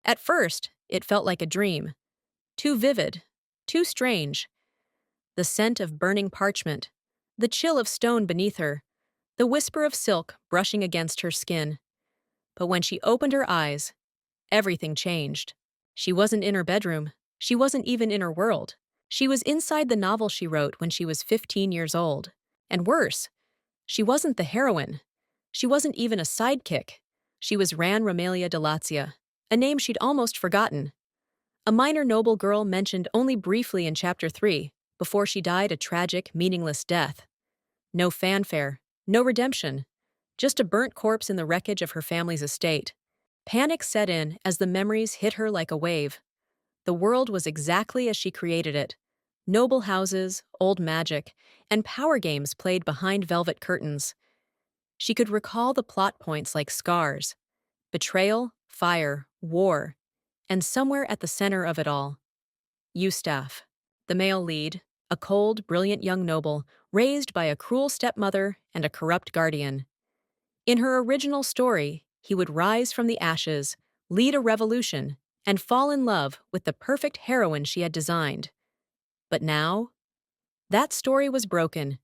At first, it felt like a dream. Too vivid, too strange. The scent of burning parchment, the chill of stone beneath her, the whisper of silk brushing against her skin. But when she opened her eyes, everything changed. She wasn't in her bedroom. She wasn't even in her world. She was inside the novel she wrote when she was 15 years old. And worse, she wasn't the heroine. She wasn't even a sidekick. She was Ran Romelia de Lazia, a name she'd almost forgotten. A minor noble girl mentioned only briefly in Chapter 3, before she died a tragic, meaningless death. No fanfare, no redemption, just a burnt corpse in the wreckage of her family's estate. Panic set in as the memories hit her like a wave. The world was exactly as she created it. Noble houses, old magic, and power games played behind velvet curtains. She could recall the plot points like scars. Betrayal, fire, war, and somewhere at the center of it all, Eustace, the male lead, a cold, brilliant young noble, raised by a cruel stepmother and a corrupt guardian. In her original story, he would rise from the ashes, lead a revolution, and fall in love with the perfect heroine she had designed. But now, that story was broken.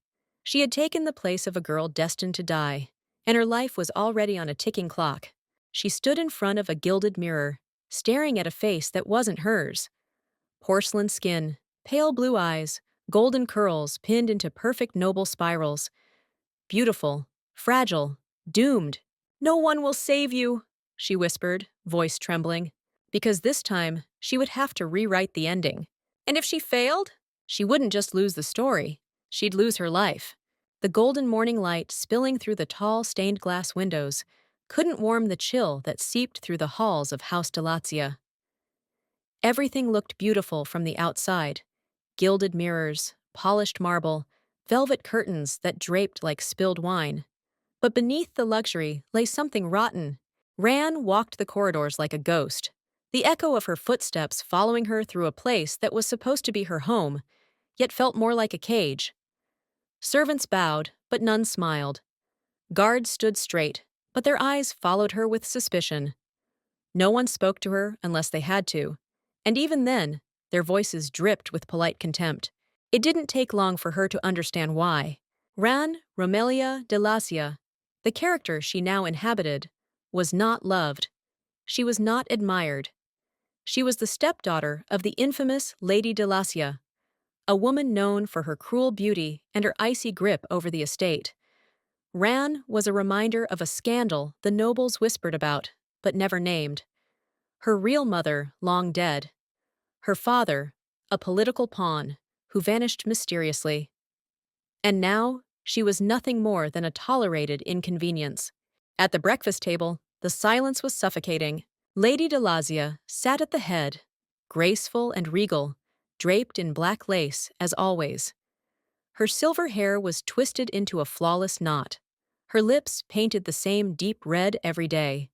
She had taken the place of a girl destined to die, and her life was already on a ticking clock. She stood in front of a gilded mirror, staring at a face that wasn't hers. Porcelain skin, pale blue eyes, golden curls pinned into perfect noble spirals. Beautiful, fragile, doomed. "No one will save you," she whispered, voice trembling, because this time she would have to rewrite the ending. And if she failed, she wouldn't just lose the story, she'd lose her life. The golden morning light spilling through the tall stained glass windows couldn't warm the chill that seeped through the halls of House de Lazia. Everything looked beautiful from the outside. Gilded mirrors, polished marble, velvet curtains that draped like spilled wine. But beneath the luxury lay something rotten. Ran walked the corridors like a ghost, the echo of her footsteps following her through a place that was supposed to be her home, yet felt more like a cage. Servants bowed, but none smiled. Guards stood straight, but their eyes followed her with suspicion. No one spoke to her unless they had to, and even then, their voices dripped with polite contempt. It didn't take long for her to understand why. Ran Romelia de Lazia, the character she now inhabited, was not loved. She was not admired. She was the stepdaughter of the infamous Lady de Lazia, a woman known for her cruel beauty and her icy grip over the estate. Ran was a reminder of a scandal the nobles whispered about, but never named. Her real mother, long dead. Her father, a political pawn, who vanished mysteriously. And now, she was nothing more than a tolerated inconvenience. At the breakfast table, the silence was suffocating. Lady de Lazia sat at the head, graceful and regal, draped in black lace, as always. Her silver hair was twisted into a flawless knot. Her lips painted the same deep red every day.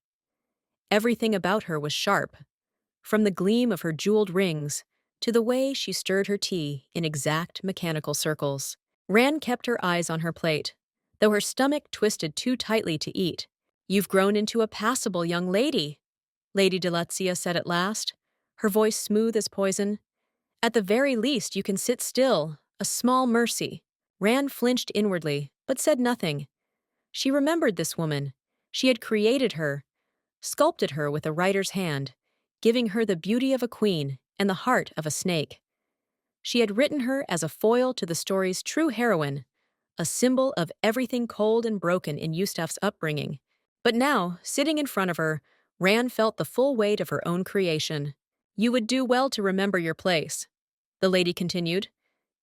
Everything about her was sharp, from the gleam of her jeweled rings to the way she stirred her tea in exact mechanical circles. Ran kept her eyes on her plate, though her stomach twisted too tightly to eat. "You've grown into a passable young lady," Lady de Lazia said at last, her voice smooth as poison. "At the very least you can sit still, a small mercy." Ran flinched inwardly, but said nothing. She remembered this woman. She had created her, sculpted her with a writer's hand, giving her the beauty of a queen and the heart of a snake. She had written her as a foil to the story's true heroine, a symbol of everything cold and broken in Eustace's upbringing. But now, sitting in front of her, Ran felt the full weight of her own creation. "You would do well to remember your place," the lady continued.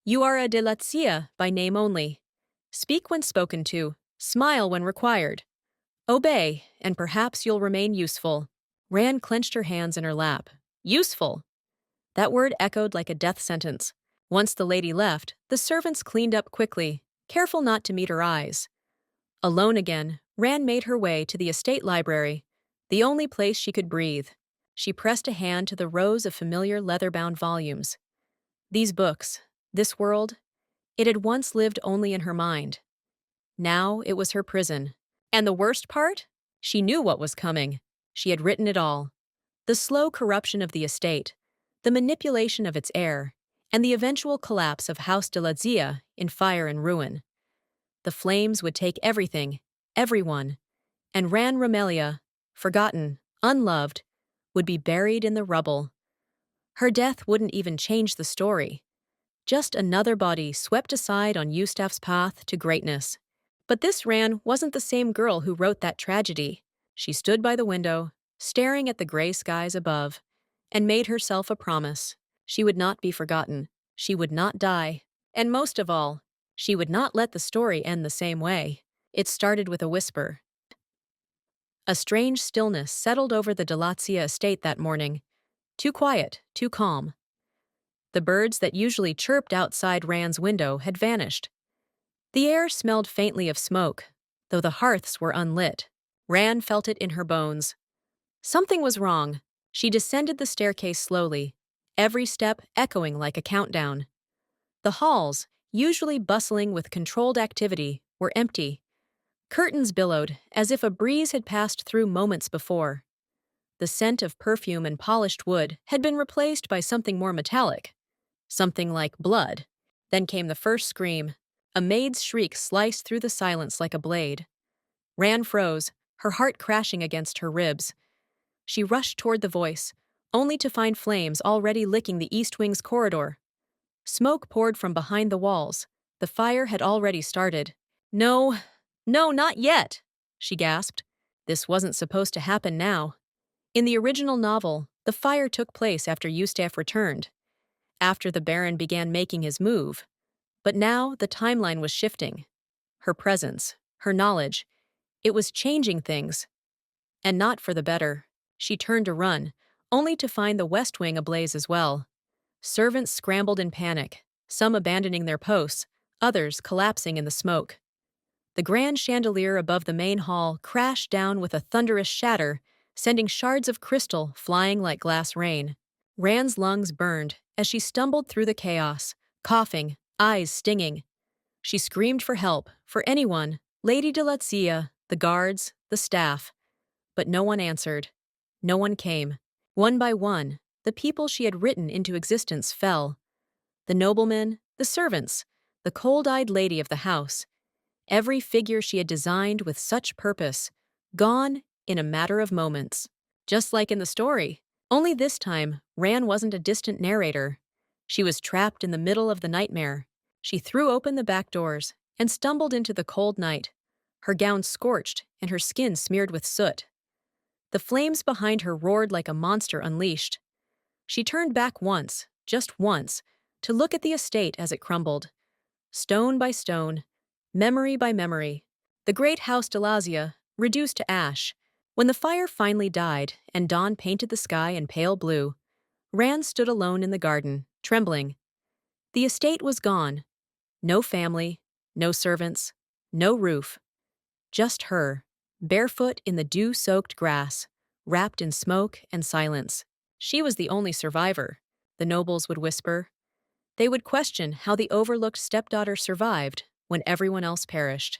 "You are a de Lazia by name only. Speak when spoken to, smile when required. Obey, and perhaps you'll remain useful." Ran clenched her hands in her lap. Useful! That word echoed like a death sentence. Once the lady left, the servants cleaned up quickly, careful not to meet her eyes. Alone again, Ran made her way to the estate library, the only place she could breathe. She pressed a hand to the rows of familiar leather-bound volumes. These books, this world, it had once lived only in her mind. Now it was her prison. And the worst part? She knew what was coming. She had written it all. The slow corruption of the estate, the manipulation of its heir, and the eventual collapse of House de Lutzia in fire and ruin. The flames would take everything, everyone, and Ran Romelia, forgotten, unloved, would be buried in the rubble. Her death wouldn't even change the story. Just another body swept aside on Yustaf's path to greatness. But this Ran wasn't the same girl who wrote that tragedy. She stood by the window, staring at the gray skies above, and made herself a promise. She would not be forgotten. She would not die. And most of all, she would not let the story end the same way. It started with a whisper. A strange stillness settled over the Delazia estate that morning. Too quiet, too calm. The birds that usually chirped outside Ran's window had vanished. The air smelled faintly of smoke, though the hearths were unlit. Ran felt it in her bones. Something was wrong. She descended the staircase slowly, every step echoing like a countdown. The halls, usually bustling with controlled activity, were empty. Curtains billowed, as if a breeze had passed through moments before. The scent of perfume and polished wood had been replaced by something more metallic, something like blood. Then came the first scream. A maid's shriek sliced through the silence like a blade. Ran froze, her heart crashing against her ribs. She rushed toward the voice, only to find flames already licking the east wing's corridor. Smoke poured from behind the walls. The fire had already started. No, no, not yet, she gasped. This wasn't supposed to happen now. In the original novel, the fire took place after Yustaf returned, after the Baron began making his move. But now the timeline was shifting. Her presence, her knowledge, it was changing things. And not for the better. She turned to run, only to find the West Wing ablaze as well. Servants scrambled in panic, some abandoning their posts, others collapsing in the smoke. The grand chandelier above the main hall crashed down with a thunderous shatter, sending shards of crystal flying like glass rain. Ran's lungs burned as she stumbled through the chaos, coughing, eyes stinging. She screamed for help, for anyone, Lady de Lutzia, the guards, the staff. But no one answered. No one came. One by one, the people she had written into existence fell. The noblemen, the servants, the cold-eyed lady of the house. Every figure she had designed with such purpose, gone in a matter of moments. Just like in the story. Only this time, Ran wasn't a distant narrator. She was trapped in the middle of the nightmare. She threw open the back doors and stumbled into the cold night, her gown scorched and her skin smeared with soot. The flames behind her roared like a monster unleashed. She turned back once, just once, to look at the estate as it crumbled. Stone by stone, memory by memory, the great house de Lutzia reduced to ash. When the fire finally died and dawn painted the sky in pale blue, Ran stood alone in the garden, trembling. The estate was gone. No family, no servants, no roof. Just her, barefoot in the dew-soaked grass, wrapped in smoke and silence. She was the only survivor, the nobles would whisper. They would question how the overlooked stepdaughter survived when everyone else perished.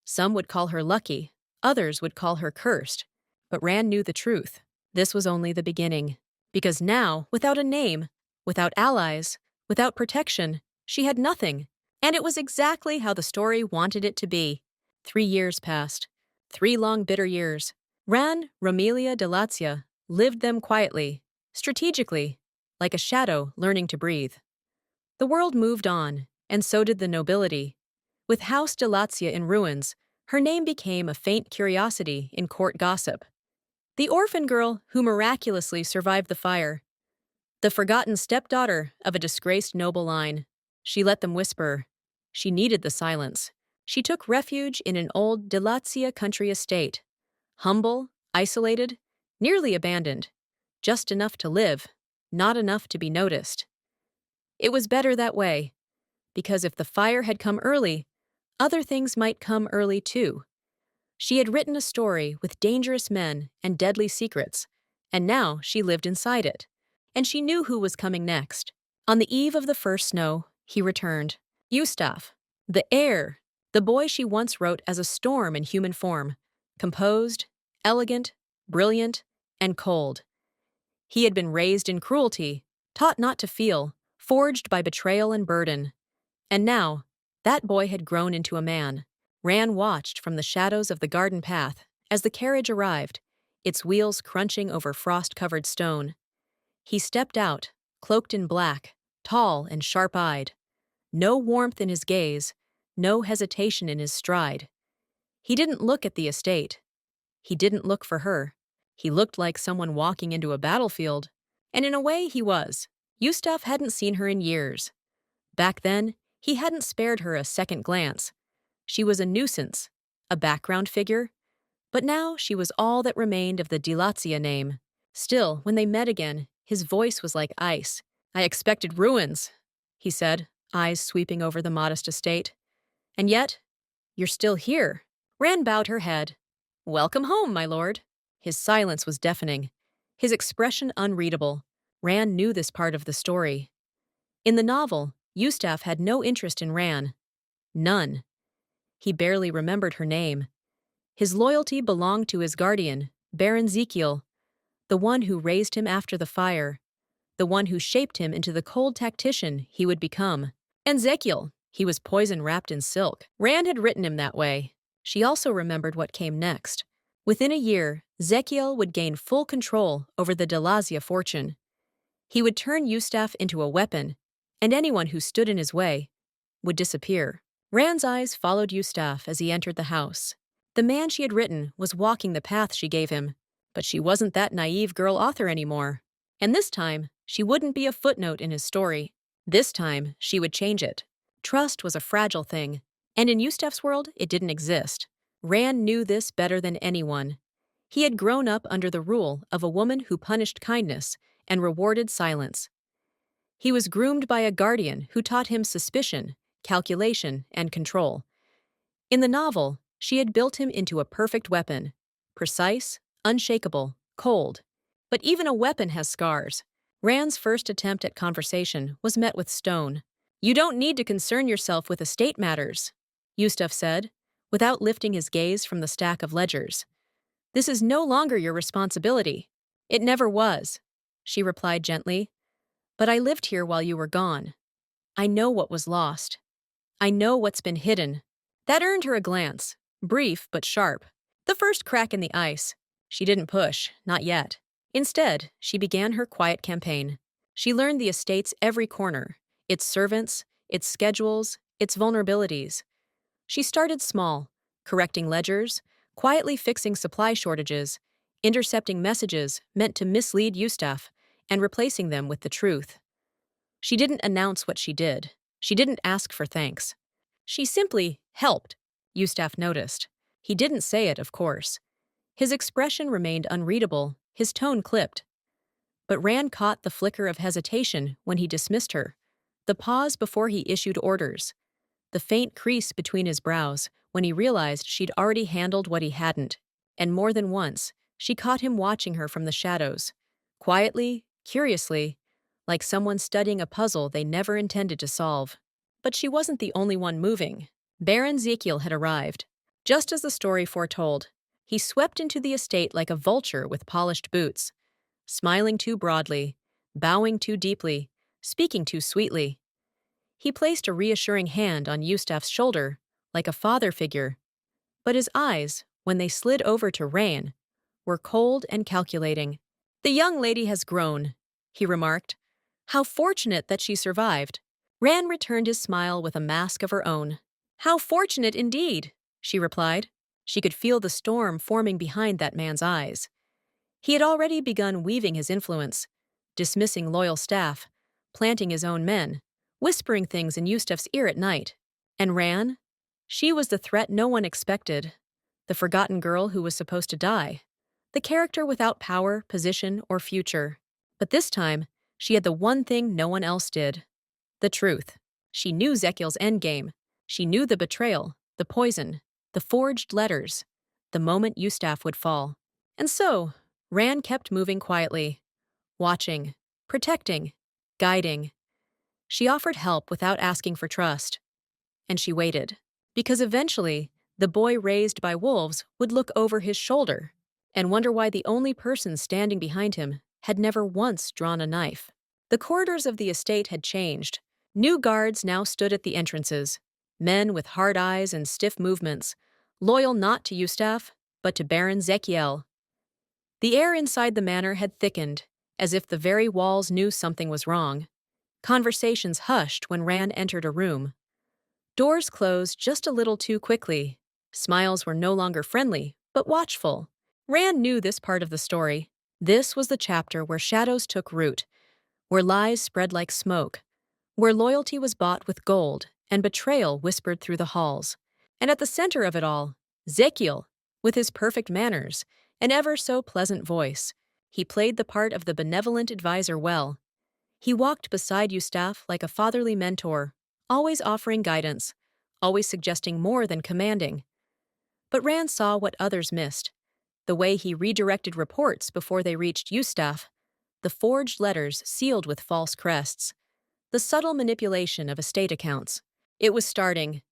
Some would call her lucky, others would call her cursed. But Ran knew the truth. This was only the beginning. Because now, without a name, without allies, without protection, she had nothing. And it was exactly how the story wanted it to be. 3 years passed. 3 long bitter years. Ran Romelia de Lutzia lived them quietly, strategically, like a shadow learning to breathe. The world moved on, and so did the nobility. With House de Lutzia in ruins, her name became a faint curiosity in court gossip. The orphan girl who miraculously survived the fire. The forgotten stepdaughter of a disgraced noble line. She let them whisper. She needed the silence. She took refuge in an old de Lutzia country estate. Humble, isolated, nearly abandoned. Just enough to live, not enough to be noticed. It was better that way, because if the fire had come early, other things might come early too. She had written a story with dangerous men and deadly secrets, and now she lived inside it. And she knew who was coming next. On the eve of the first snow, he returned. Yustaf, the heir, the boy she once wrote as a storm in human form, composed, elegant, brilliant, and cold. He had been raised in cruelty, taught not to feel, forged by betrayal and burden. And now, that boy had grown into a man. Ran watched from the shadows of the garden path as the carriage arrived, its wheels crunching over frost-covered stone. He stepped out, cloaked in black, tall and sharp-eyed. No warmth in his gaze, no hesitation in his stride. He didn't look at the estate. He didn't look for her. He looked like someone walking into a battlefield. And in a way, he was. Yustaf hadn't seen her in years. Back then, he hadn't spared her a second glance. She was a nuisance, a background figure. But now she was all that remained of the Dilatzia name. Still, when they met again, his voice was like ice. "I expected ruins," he said, eyes sweeping over the modest estate. "And yet, you're still here." Ran bowed her head. "Welcome home, my lord." His silence was deafening, his expression unreadable. Ran knew this part of the story. In the novel, Yustaf had no interest in Ran. None. He barely remembered her name. His loyalty belonged to his guardian, Baron Zekiel, the one who raised him after the fire, the one who shaped him into the cold tactician he would become. And Zekiel, he was poison wrapped in silk. Ran had written him that way. She also remembered what came next. Within a year, Zekiel would gain full control over the Delazia fortune. He would turn Yustaf into a weapon, and anyone who stood in his way would disappear. Rand's eyes followed Yustaf as he entered the house. The man she had written was walking the path she gave him, but she wasn't that naive girl author anymore. And this time, she wouldn't be a footnote in his story. This time, she would change it. Trust was a fragile thing, and in Yustaf's world, it didn't exist. Rand knew this better than anyone. He had grown up under the rule of a woman who punished kindness and rewarded silence. He was groomed by a guardian who taught him suspicion, calculation, and control. In the novel, she had built him into a perfect weapon, precise, unshakable, cold. But even a weapon has scars. Rand's first attempt at conversation was met with stone. "You don't need to concern yourself with estate matters," Yustaf said, without lifting his gaze from the stack of ledgers. "This is no longer your responsibility." "It never was," she replied gently. "But I lived here while you were gone. I know what was lost. I know what's been hidden." That earned her a glance, brief but sharp. The first crack in the ice. She didn't push, not yet. Instead, she began her quiet campaign. She learned the estate's every corner, its servants, its schedules, its vulnerabilities. She started small, correcting ledgers, quietly fixing supply shortages, intercepting messages meant to mislead Yustaf, and replacing them with the truth. She didn't announce what she did. She didn't ask for thanks. She simply helped, Yustaf noticed. He didn't say it, of course. His expression remained unreadable, his tone clipped. But Rand caught the flicker of hesitation when he dismissed her, the pause before he issued orders, the faint crease between his brows when he realized she'd already handled what he hadn't. And more than once, she caught him watching her from the shadows, quietly, curiously, like someone studying a puzzle they never intended to solve. But she wasn't the only one moving. Baron Zekiel had arrived. Just as the story foretold, he swept into the estate like a vulture with polished boots, smiling too broadly, bowing too deeply, speaking too sweetly. He placed a reassuring hand on Yustaf's shoulder, like a father figure. But his eyes, when they slid over to Rain, were cold and calculating. "The young lady has grown," he remarked. "How fortunate that she survived." Ran returned his smile with a mask of her own. "How fortunate indeed," she replied. She could feel the storm forming behind that man's eyes. He had already begun weaving his influence, dismissing loyal staff, planting his own men, whispering things in Yustaf's ear at night. And Ran? She was the threat no one expected, the forgotten girl who was supposed to die, the character without power, position, or future. But this time, she had the one thing no one else did. The truth. She knew Zekiel's endgame. She knew the betrayal, the poison, the forged letters, the moment Yustaf would fall. And so, Ran kept moving quietly, watching, protecting, guiding. She offered help without asking for trust. And she waited. Because eventually, the boy raised by wolves would look over his shoulder and wonder why the only person standing behind him had never once drawn a knife. The corridors of the estate had changed. New guards now stood at the entrances, men with hard eyes and stiff movements, loyal not to Eustace, but to Baron Zekiel. The air inside the manor had thickened, as if the very walls knew something was wrong. Conversations hushed when Ran entered a room. Doors closed just a little too quickly. Smiles were no longer friendly, but watchful. Ran knew this part of the story. This was the chapter where shadows took root, where lies spread like smoke, where loyalty was bought with gold and betrayal whispered through the halls. And at the center of it all, Zekiel, with his perfect manners, an ever so pleasant voice. He played the part of the benevolent advisor well. He walked beside Eustace like a fatherly mentor, always offering guidance, always suggesting more than commanding. But Rand saw what others missed. The way he redirected reports before they reached Eustace, the forged letters sealed with false crests, the subtle manipulation of estate accounts. It was starting,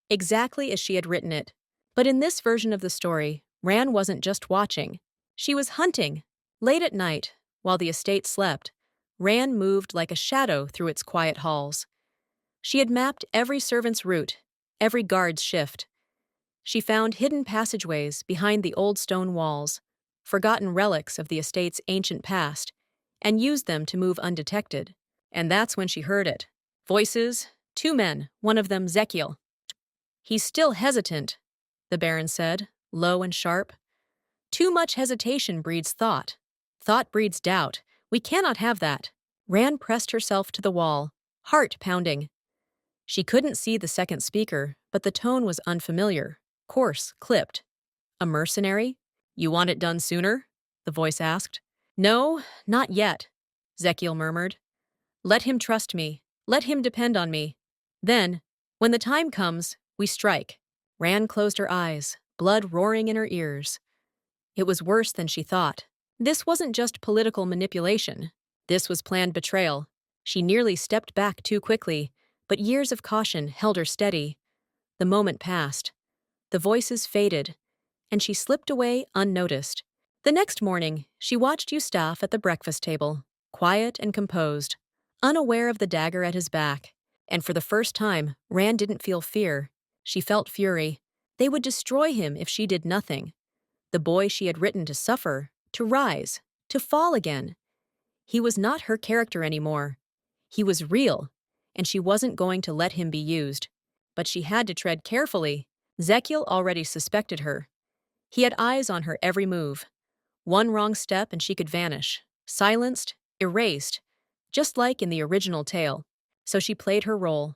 exactly as she had written it. But in this version of the story, Ran wasn't just watching. She was hunting. Late at night, while the estate slept, Ran moved like a shadow through its quiet halls. She had mapped every servant's route, every guard's shift. She found hidden passageways behind the old stone walls, forgotten relics of the estate's ancient past, and used them to move undetected. And that's when she heard it. Voices, two men, one of them Zekiel. "He's still hesitant," the Baron said, low and sharp. "Too much hesitation breeds thought. Thought breeds doubt. We cannot have that." Ran pressed herself to the wall, heart pounding. She couldn't see the second speaker, but the tone was unfamiliar, coarse, clipped. "A mercenary? You want it done sooner?" the voice asked. "No, not yet," Zekiel murmured. "Let him trust me. Let him depend on me. Then, when the time comes, we strike." Ran closed her eyes, blood roaring in her ears. It was worse than she thought. This wasn't just political manipulation. This was planned betrayal. She nearly stepped back too quickly, but years of caution held her steady. The moment passed. The voices faded, and she slipped away unnoticed. The next morning, she watched Eustace at the breakfast table, quiet and composed, unaware of the dagger at his back. And for the first time, Ran didn't feel fear. She felt fury. They would destroy him if she did nothing. The boy she had written to suffer, to rise, to fall again. He was not her character anymore. He was real, and she wasn't going to let him be used. But she had to tread carefully. Zekiel already suspected her. He had eyes on her every move. One wrong step and she could vanish, silenced, erased, just like in the original tale. So she played her role,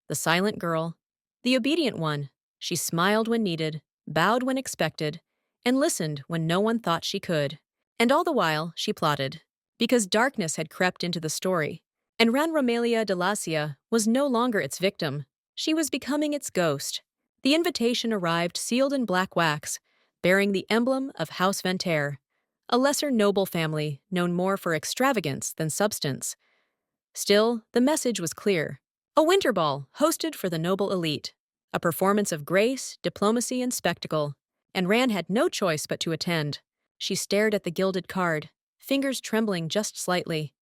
the silent girl, the obedient one. She smiled when needed, bowed when expected, and listened when no one thought she could. And all the while, she plotted, because darkness had crept into the story, and Ran Romelia de Lacia was no longer its victim. She was becoming its ghost. The invitation arrived sealed in black wax, bearing the emblem of House Ventaire, a lesser noble family known more for extravagance than substance. Still, the message was clear. A winter ball hosted for the noble elite, a performance of grace, diplomacy, and spectacle, and Ran had no choice but to attend. She stared at the gilded card, fingers trembling just slightly.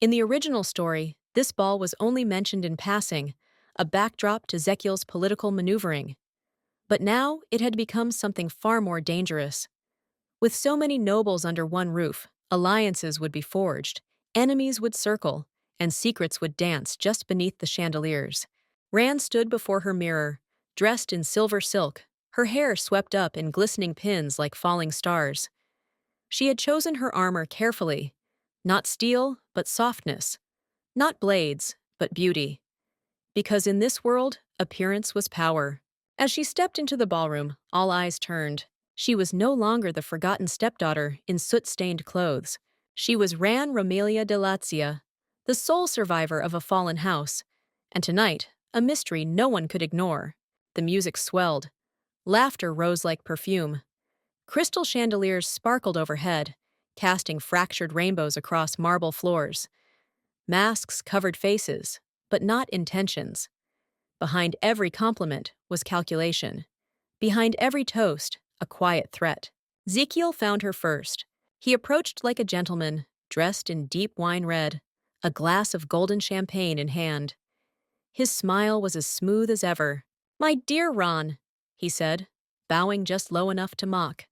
In the original story, this ball was only mentioned in passing, a backdrop to Zekiel's political maneuvering. But now it had become something far more dangerous. With so many nobles under one roof, alliances would be forged, enemies would circle, and secrets would dance just beneath the chandeliers. Ran stood before her mirror, dressed in silver silk, her hair swept up in glistening pins like falling stars. She had chosen her armor carefully, not steel, but softness, not blades, but beauty. Because in this world, appearance was power. As she stepped into the ballroom, all eyes turned. She was no longer the forgotten stepdaughter in soot-stained clothes. She was Ran Romelia de Lacia, the sole survivor of a fallen house, and tonight, a mystery no one could ignore. The music swelled. Laughter rose like perfume. Crystal chandeliers sparkled overhead, casting fractured rainbows across marble floors. Masks covered faces, but not intentions. Behind every compliment was calculation. Behind every toast, a quiet threat. Zekiel found her first. He approached like a gentleman, dressed in deep wine red, a glass of golden champagne in hand. His smile was as smooth as ever. "My dear Ron," he said, bowing just low enough to mock.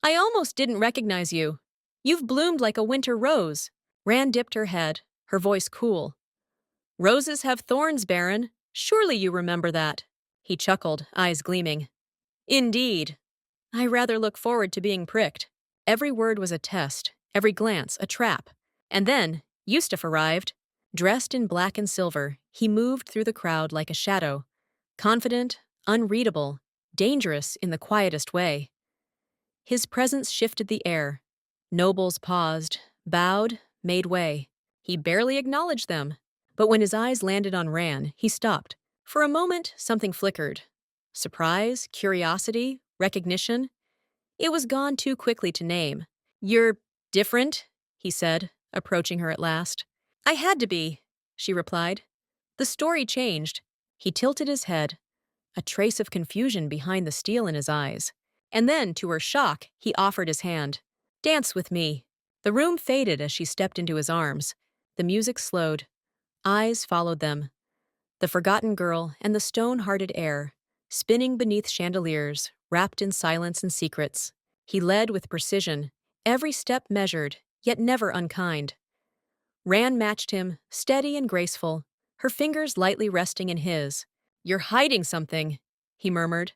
"I almost didn't recognize you. You've bloomed like a winter rose." Ran dipped her head, her voice cool. "Roses have thorns, Baron. Surely you remember that." He chuckled, eyes gleaming. "Indeed. I rather look forward to being pricked." Every word was a test, every glance a trap. And then, Yustaf arrived. Dressed in black and silver, he moved through the crowd like a shadow. Confident, unreadable, dangerous in the quietest way. His presence shifted the air. Nobles paused, bowed, made way. He barely acknowledged them. But when his eyes landed on Ran, he stopped. For a moment, something flickered. Surprise, curiosity, recognition. It was gone too quickly to name. "You're different," he said, approaching her at last. "I had to be," she replied. The story changed. He tilted his head, a trace of confusion behind the steel in his eyes. And then, to her shock, he offered his hand. "Dance with me." The room faded as she stepped into his arms. The music slowed. Eyes followed them. The forgotten girl and the stone-hearted air, spinning beneath chandeliers, wrapped in silence and secrets. He led with precision, every step measured, yet never unkind. Ran matched him, steady and graceful, her fingers lightly resting in his. "You're hiding something," he murmured,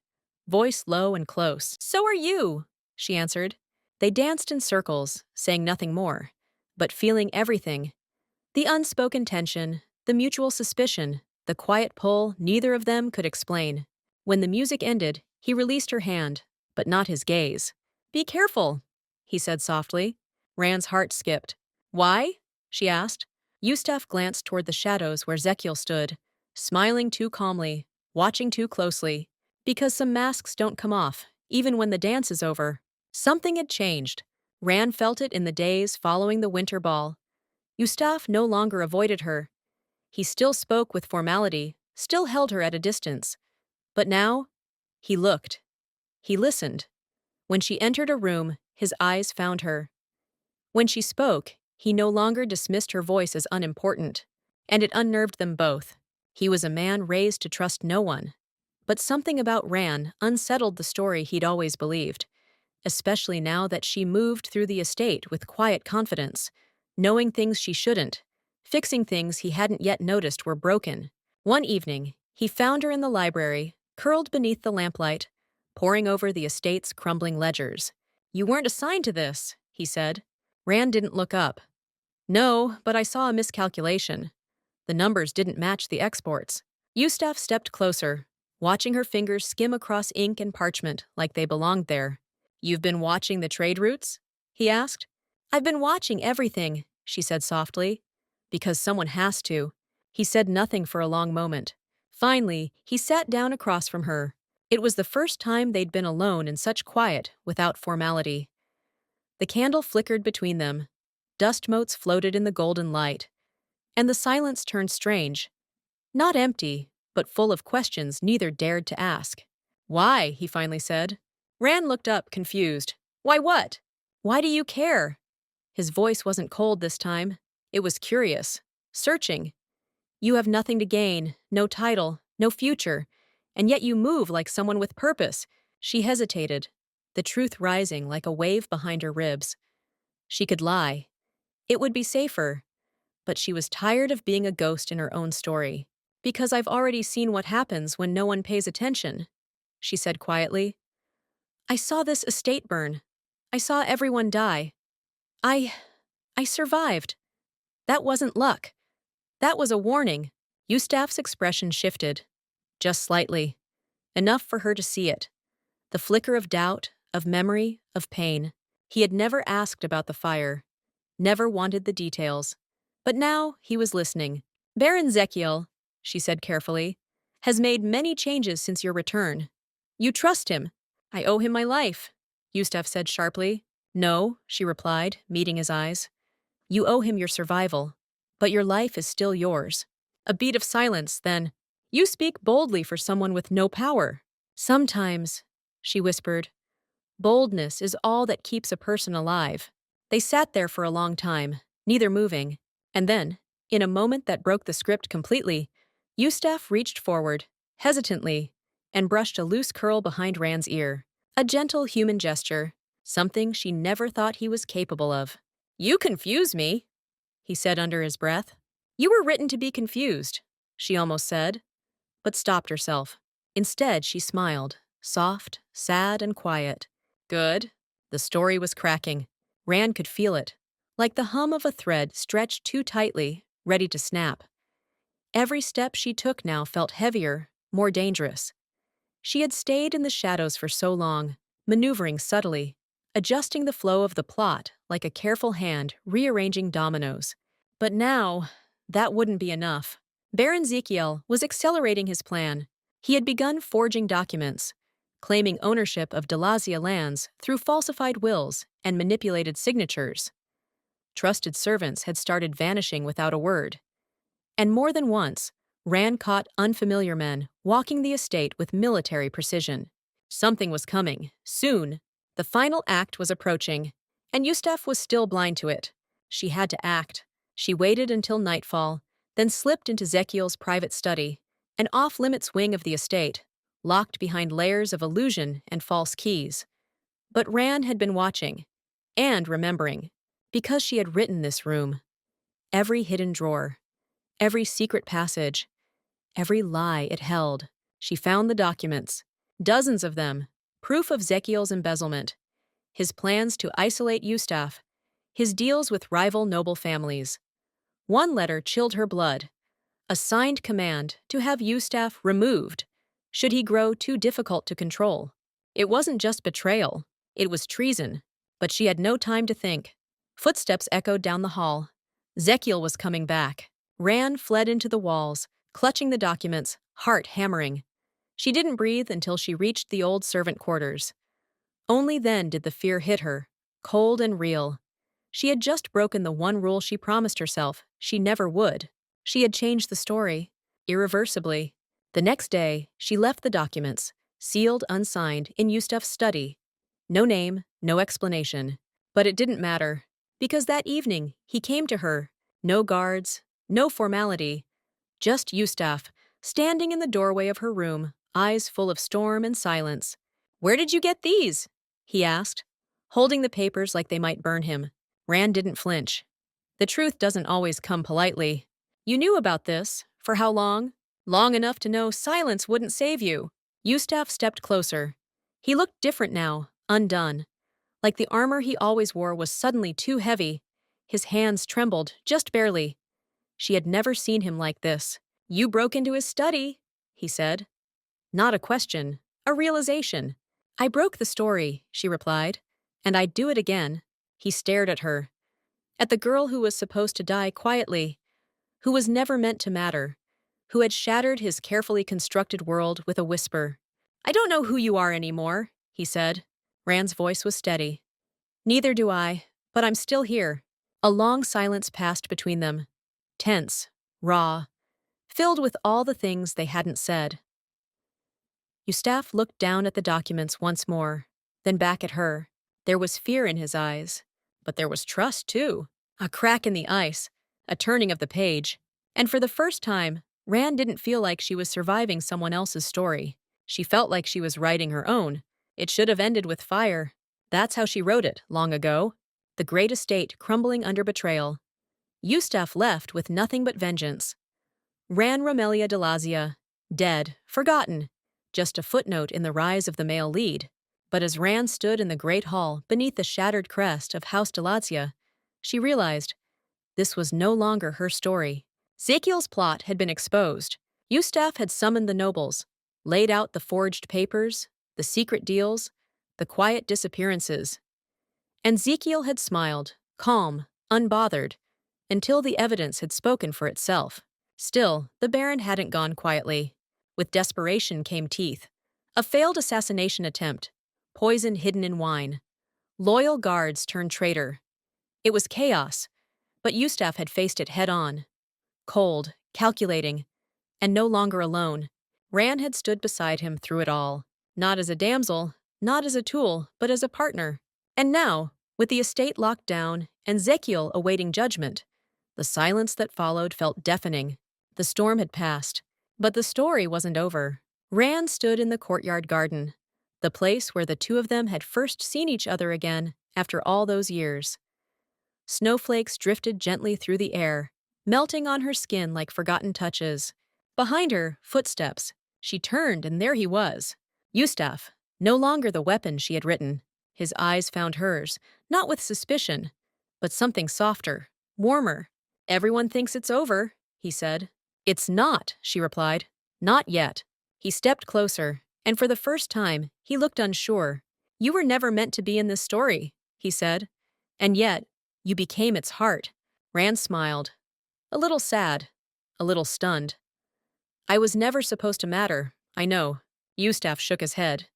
voice low and close. "So are you," she answered. They danced in circles, saying nothing more, but feeling everything. The unspoken tension, the mutual suspicion, the quiet pull neither of them could explain. When the music ended, he released her hand, but not his gaze. "Be careful," he said softly. Rand's heart skipped. "Why?" she asked. Yustaf glanced toward the shadows where Zekiel stood, smiling too calmly, watching too closely. "Because some masks don't come off, even when the dance is over." Something had changed. Rand felt it in the days following the winter ball. Yustaf no longer avoided her. He still spoke with formality, still held her at a distance. But now, he looked. He listened. When she entered a room, his eyes found her. When she spoke, he no longer dismissed her voice as unimportant, and it unnerved them both. He was a man raised to trust no one. But something about Ran unsettled the story he'd always believed, especially now that she moved through the estate with quiet confidence, knowing things she shouldn't, fixing things he hadn't yet noticed were broken. One evening, he found her in the library, curled beneath the lamplight, poring over the estate's crumbling ledgers. "You weren't assigned to this," he said. Rand didn't look up. "No, but I saw a miscalculation. The numbers didn't match the exports." Yustaf stepped closer, watching her fingers skim across ink and parchment like they belonged there. "You've been watching the trade routes?" he asked. "I've been watching everything," she said softly. "Because someone has to." He said nothing for a long moment. Finally, he sat down across from her. It was the first time they'd been alone in such quiet, without formality. The candle flickered between them. Dust motes floated in the golden light. And the silence turned strange. Not empty, but full of questions neither dared to ask. "Why?" he finally said. Rand looked up, confused. "Why what? Why do you care?" His voice wasn't cold this time. It was curious, searching. "You have nothing to gain, no title, no future, and yet you move like someone with purpose." She hesitated, the truth rising like a wave behind her ribs. She could lie. It would be safer. But she was tired of being a ghost in her own story. "Because I've already seen what happens when no one pays attention," she said quietly. "I saw this estate burn. I saw everyone die. I survived. That wasn't luck. That was a warning." Yustaf's expression shifted. Just slightly. Enough for her to see it. The flicker of doubt, of memory, of pain. He had never asked about the fire. Never wanted the details. But now he was listening. "Baron Zekiel," she said carefully, "has made many changes since your return. You trust him." "I owe him my life," Yustaf said sharply. "No," she replied, meeting his eyes. "You owe him your survival, but your life is still yours." A beat of silence, then, "You speak boldly for someone with no power." "Sometimes," she whispered, "boldness is all that keeps a person alive." They sat there for a long time, neither moving, and then, in a moment that broke the script completely, Yustaf reached forward, hesitantly, and brushed a loose curl behind Rand's ear. A gentle human gesture, something she never thought he was capable of. "You confuse me," he said under his breath. "You were written to be confused," she almost said, but stopped herself. Instead, she smiled, soft, sad, and quiet. Good. The story was cracking. Rand could feel it, like the hum of a thread stretched too tightly, ready to snap. Every step she took now felt heavier, more dangerous. She had stayed in the shadows for so long, maneuvering subtly, adjusting the flow of the plot like a careful hand rearranging dominoes. But now, that wouldn't be enough. Baron Zekiel was accelerating his plan. He had begun forging documents, claiming ownership of Delazia lands through falsified wills and manipulated signatures. Trusted servants had started vanishing without a word. And more than once, Rand caught unfamiliar men walking the estate with military precision. Something was coming, soon. The final act was approaching, and Yustaf was still blind to it. She had to act. She waited until nightfall, then slipped into Zekiel's private study, an off-limits wing of the estate, locked behind layers of illusion and false keys. But Rand had been watching, and remembering, because she had written this room. Every hidden drawer, every secret passage, every lie it held. She found the documents, dozens of them, proof of Zekiel's embezzlement, his plans to isolate Yustaf, his deals with rival noble families. One letter chilled her blood, a signed command to have Yustaf removed, should he grow too difficult to control. It wasn't just betrayal, it was treason, but she had no time to think. Footsteps echoed down the hall. Zekiel was coming back. Rand fled into the walls, clutching the documents, heart hammering. She didn't breathe until she reached the old servant quarters. Only then did the fear hit her, cold and real. She had just broken the one rule she promised herself she never would. She had changed the story, irreversibly. The next day, she left the documents, sealed, unsigned, in Yustaf's study. No name, no explanation. But it didn't matter, because that evening he came to her, no guards, no formality, just Yustaf, standing in the doorway of her room, eyes full of storm and silence. "Where did you get these?" he asked, holding the papers like they might burn him. Rand didn't flinch. The truth doesn't always come politely. "You knew about this. For how long?" "Long enough to know silence wouldn't save you." Yustaf stepped closer. He looked different now, undone. Like the armor he always wore was suddenly too heavy. His hands trembled, just barely. She had never seen him like this. "You broke into his study," he said. Not a question, a realization. "I broke the story," she replied, "and I'd do it again." He stared at her. At the girl who was supposed to die quietly, who was never meant to matter, who had shattered his carefully constructed world with a whisper. "I don't know who you are anymore," he said. Rand's voice was steady. "Neither do I, but I'm still here." A long silence passed between them. Tense, raw, filled with all the things they hadn't said. Yustaf looked down at the documents once more, then back at her. There was fear in his eyes, but there was trust, too. A crack in the ice, a turning of the page. And for the first time, Rand didn't feel like she was surviving someone else's story. She felt like she was writing her own. It should have ended with fire. That's how she wrote it, long ago. The great estate crumbling under betrayal. Yustaf left with nothing but vengeance. Ran Romelia Delazia, dead, forgotten, just a footnote in the rise of the male lead. But as Rand stood in the great hall beneath the shattered crest of House Delazia, she realized this was no longer her story. Zekiel's plot had been exposed. Yustaf had summoned the nobles, laid out the forged papers, the secret deals, the quiet disappearances. And Zekiel had smiled, calm, unbothered, until the evidence had spoken for itself. Still, the Baron hadn't gone quietly. With desperation came teeth. A failed assassination attempt, poison hidden in wine. Loyal guards turned traitor. It was chaos, but Yustaf had faced it head-on. Cold, calculating, and no longer alone. Rand had stood beside him through it all, not as a damsel, not as a tool, but as a partner. And now, With the estate locked down and Zekiel awaiting judgment, the silence that followed felt deafening. The storm had passed, but the story wasn't over. Rand stood in the courtyard garden, the place where the two of them had first seen each other again after all those years. Snowflakes drifted gently through the air, melting on her skin like forgotten touches. Behind her, footsteps. She turned, and there he was. Yustaf, no longer the weapon she had written. His eyes found hers, not with suspicion, but something softer, warmer. "Everyone thinks it's over," he said. "It's not," she replied. "Not yet." He stepped closer, and for the first time, he looked unsure. "You were never meant to be in this story," he said. "And yet, you became its heart." Rand smiled. A little sad, a little stunned. "I was never supposed to matter, I know." Yustaf shook his head.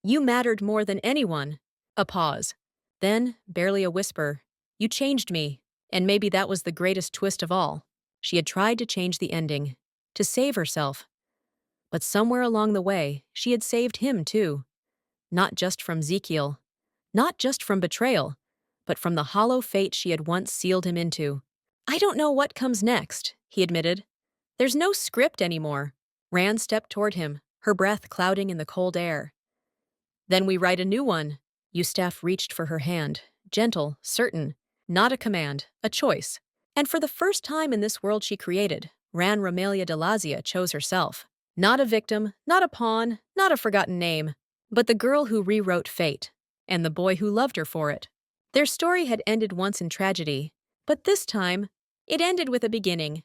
"You mattered more than anyone." A pause. Then, barely a whisper, "You changed me." And maybe that was the greatest twist of all. She had tried to change the ending, to save herself. But somewhere along the way, she had saved him too. Not just from Zekiel, not just from betrayal, but from the hollow fate she had once sealed him into. "I don't know what comes next," he admitted. "There's no script anymore." Rand stepped toward him, her breath clouding in the cold air. "Then we write a new one." Yustaf reached for her hand, gentle, certain, not a command, a choice. And for the first time in this world she created, Ran Romelia de Lazia chose herself. Not a victim, not a pawn, not a forgotten name, but the girl who rewrote fate, and the boy who loved her for it. Their story had ended once in tragedy, but this time, it ended with a beginning.